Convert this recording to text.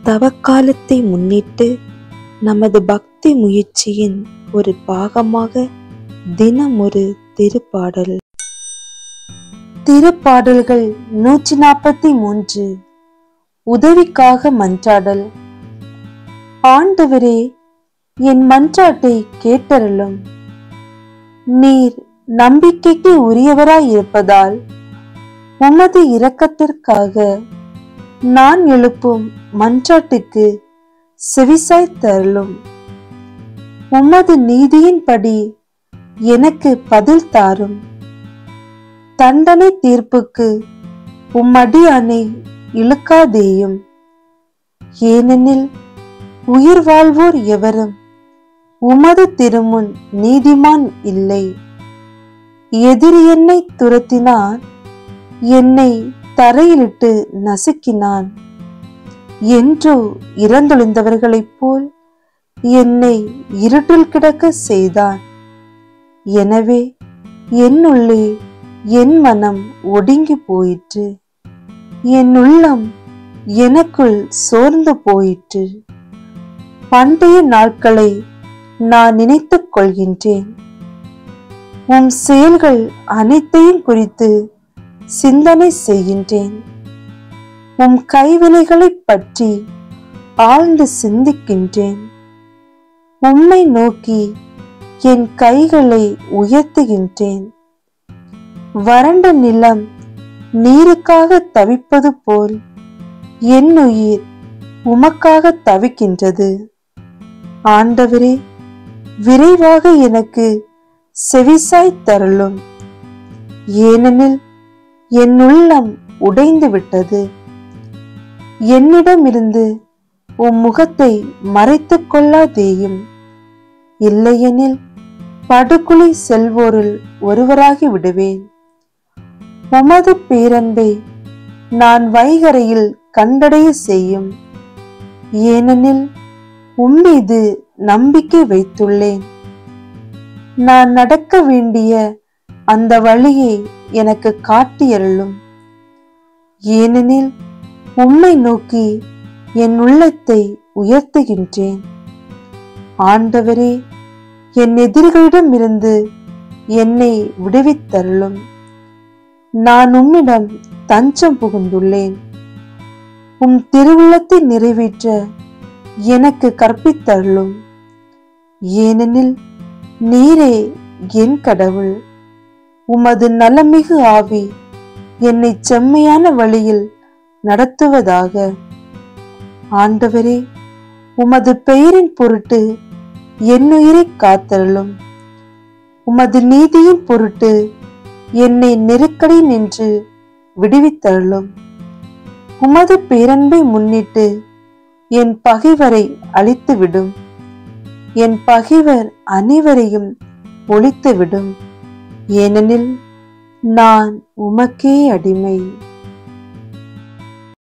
தவக்காலத்தை முன்னிட்டு நமது பக்தி முயற்சியின் ஒரு பாகமாக தினம் ஒரு திருப்பாடல். திருப்பாடல்கள் 143. உதவிக்காக மன்றாடல். ஆண்டவரே, என் மன்றாட்டை கேட்டருளும். நீர் நம்பிக்கைக்கு உரியவராய் இருப்பதால் உமது இரக்கத்திற்காக நான் எழுப்பும் மன்றாட்டுக்கு செவிசாய்த்தருளும். உமது நீதியின்படி எனக்கு பதில் தாரும். தண்டனை தீர்ப்புக்கு உம்மடியானை இழுக்காதேயும். ஏனெனில் உயிர் வாழ்வோர் எவரும் உமது திருமுன் நீதிமான் இல்லை. எதிரி என்னை துரத்தினான், என்னை தரையிலிட்டு நசுக்கினான். என்றோ இறந்தொழிந்தவர்களைப் போல் என்னை இருட்டில் கிடக்க செய்தான். எனவே என்னுள்ளே என் மனம் ஒடுங்கி போயிற்று, என் உள்ளம் எனக்குள் சோர்ந்து போயிற்று. பண்டைய நாட்களை நான் நினைத்துக் கொள்கின்றேன். உம் செயல்கள் அனைத்தையும் குறித்து சிந்தனை செய்கின்றேன். உம் கைவினைகளை பற்றி ஆழ்ந்து சிந்திக்கின்றேன். உம்மை நோக்கி என் கைகளை உயர்த்துகின்றேன். வறண்ட நிலம் நீருக்காக தவிப்பது போல் என் உயிர் உமக்காக தவிக்கின்றது. ஆண்டவரே, விரைவாக எனக்கு செவிசாய் தருளும். ஏனெனில் என் உள்ளம் உடைந்து விட்டது. என்னிடமிருந்து உம் முகத்தை மறைத்துக் கொள்ளாதேயும். இல்லையெனில் படுகுழி செல்வோரில் ஒருவராகி விடுவேன். உமது பேரன்பை நான் வைகரையில் கண்டடைய செய்யும். ஏனெனில் உம்மீது நம்பிக்கை வைத்துள்ளேன். நான் நடக்க வேண்டிய அந்த வழியை எனக்கு காட்டியருளும். ஏனெனில் உம்மை நோக்கி என் உள்ளத்தை உயர்த்துகின்றேன். ஆண்டவரே, என் எதிரிகளிடமிருந்து என்னை விடுவித்தருளும். நான் உம்மிடம் தஞ்சம் புகுந்துள்ளேன். உம் திருவுள்ளத்தை நிறைவேற்ற எனக்கு கற்பித்தருளும். ஏனெனில் நீரே என் கடவுள். உமது நலமிகு ஆவி என்னை செம்மையான வழியில் நடத்துவதாக. ஆண்டவரே, உமது பெயரின் பொருட்டு என் உயிரை காத்தருளும். உமது நீதியின் பொருட்டு என்னை நெருக்கடி நின்று விடுவித்தருளும். உமது பேரன்பை முன்னிட்டு என் பகைவரை அழித்துவிடும். என் பகைவர் அனைவரையும் ஒழித்துவிடும். ஏனெனில் நான் உமக்கே அடிமை.